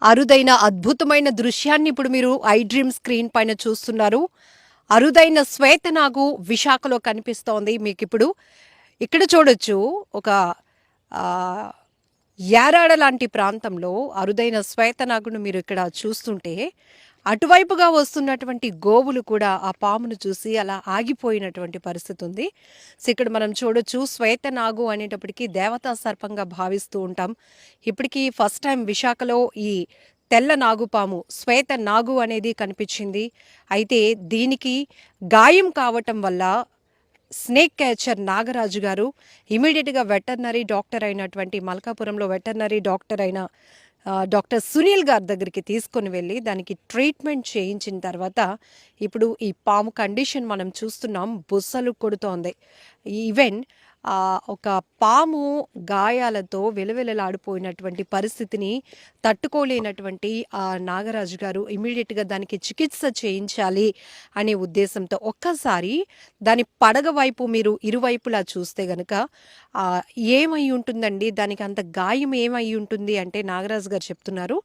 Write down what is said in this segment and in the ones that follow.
అరుదైన అద్భుతమైన దృశ్యాన్ని ఇప్పుడు మీరు ఐ డ్రీమ్ స్క్రీన్ పైన చూస్తున్నారు. అరుదైన శ్వేతనాగు విశాఖలో కనిపిస్తోంది మీకిప్పుడు. ఇక్కడ చూడొచ్చు ఒక ఆహ్, యారాడ లాంటి ప్రాంతంలో అరుదైన శ్వేతనాగును మీరు ఇక్కడ చూస్తుంటే, అటువైపుగా వస్తున్నటువంటి గోవులు కూడా ఆ పామును చూసి అలా ఆగిపోయినటువంటి పరిస్థితి ఉంది. సో, ఇక్కడ మనం చూడొచ్చు శ్వేతనాగు అనేటప్పటికి దేవతా సర్పంగా భావిస్తూ ఉంటాం. ఇప్పటికి ఫస్ట్ టైం విశాఖలో ఈ తెల్ల నాగుపాము శ్వేత నాగు అనేది కనిపించింది. అయితే దీనికి గాయం కావటం వల్ల స్నేక్ క్యాచర్ నాగరాజు గారు ఇమీడియట్గా వెటర్నరీ డాక్టర్ అయినటువంటి మల్కాపురంలో వెటర్నరీ డాక్టర్ అయిన డాక్టర్ సునీల్ గారి దగ్గరికి తీసుకొని వెళ్ళి దానికి ట్రీట్మెంట్ చేయించిన తర్వాత ఇప్పుడు ఈ పాము కండిషన్ మనం చూస్తున్నాం, బుస్సలు కొడుతోంది. ఈవెన్ ఒక పాము గాయాలతో విలవిలలాడిపోయినటువంటి పరిస్థితిని తట్టుకోలేనటువంటి నాగరాజు గారు ఇమీడియట్గా దానికి చికిత్స చేయించాలి అనే ఉద్దేశంతో ఒక్కసారి దాని పడగ వైపు మీరు ఇరువైపులా చూస్తే గనక ఏమై ఉంటుందండి, దానికి అంత గాయం ఏమై ఉంటుంది అంటే నాగరాజు గారు చెప్తున్నారు,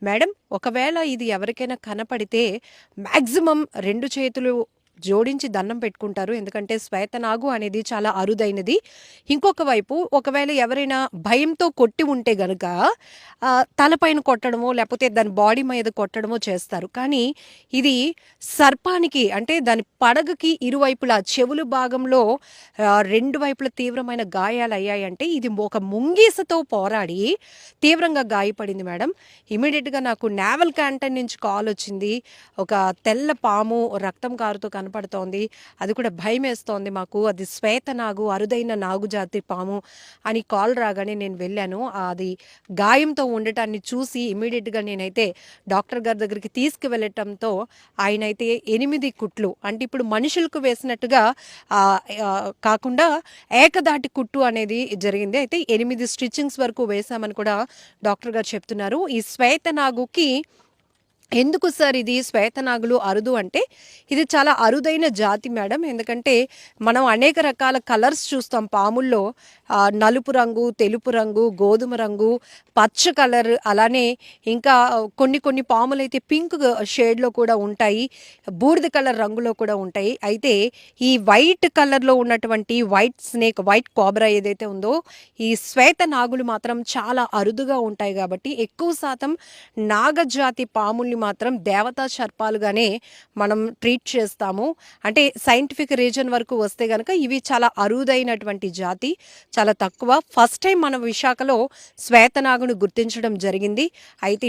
మేడం ఒకవేళ ఇది ఎవరికైనా కనపడితే మ్యాక్సిమం 2 చేతులు జోడించి దండం పెట్టుకుంటారు. ఎందుకంటే శ్వేతనాగు అనేది చాలా అరుదైనది. ఇంకొక వైపు ఒకవేళ ఎవరైనా భయంతో కొట్టి ఉంటే గనుక తలపైన కొట్టడమో లేకపోతే దాని బాడీ మీద కొట్టడమో చేస్తారు. కానీ ఇది సర్పానికి అంటే దాని పడగకి ఇరువైపులా చెవులు భాగంలో 2 వైపుల తీవ్రమైన గాయాలు అయ్యాయంటే ఇది ఒక ముంగీసతో పోరాడి తీవ్రంగా గాయపడింది మేడం. ఇమీడియట్గా నాకు నేవల్ క్యాంటీన్ నుంచి కాల్ వచ్చింది. ఒక తెల్ల పాము రక్తం కారుతో కనపడుతోంది, అది కూడా భయమేస్తోంది మాకు, అది శ్వేతనాగు అరుదైన నాగు జాతి పాము అని కాల్ రాగానే నేను వెళ్ళాను. అది గాయంతో ఉండటాన్ని చూసి ఇమీడియట్గా నేనైతే డాక్టర్ గారి దగ్గరికి తీసుకువెళ్ళటంతో ఆయనైతే 8 కుట్లు అంటే ఇప్పుడు మనుషులకు వేసినట్టుగా కాకుండా ఏకదాటి కుట్టు అనేది జరిగింది. అయితే 8 స్టిచ్చింగ్స్ వరకు వేశామని కూడా డాక్టర్ గారు చెప్తున్నారు. ఈ శ్వేతనాగుకి ఎందుకు సార్ ఇది శ్వేతనాగులు అరుదు అంటే ఇది చాలా అరుదైన జాతి మేడం. ఎందుకంటే మనం అనేక రకాల కలర్స్ చూస్తాం పాముల్లో, నలుపు రంగు, తెలుపు రంగు, గోధుమ రంగు, పచ్చ కలర్, అలానే ఇంకా కొన్ని పాములు అయితే పింక్ షేడ్లో కూడా ఉంటాయి, బూడిద కలర్ రంగులో కూడా ఉంటాయి. అయితే ఈ వైట్ కలర్లో ఉన్నటువంటి వైట్ స్నేక్, వైట్ కోబ్రా ఏదైతే ఉందో ఈ శ్వేతనాగులు మాత్రం చాలా అరుదుగా ఉంటాయి. కాబట్టి ఎక్కువ శాతం నాగజాతి పాముల్ని మాత్రం దేవతా సర్పాలుగానే మనం ట్రీట్ చేస్తాము. అంటే సైంటిఫిక్ రీజన్ వరకు వస్తే కనుక ఇవి చాలా అరుదైనటువంటి జాతి, చాలా తక్కువ. ఫస్ట్ టైం మన విశాఖలో శ్వేతనాగును గుర్తించడం జరిగింది. అయితే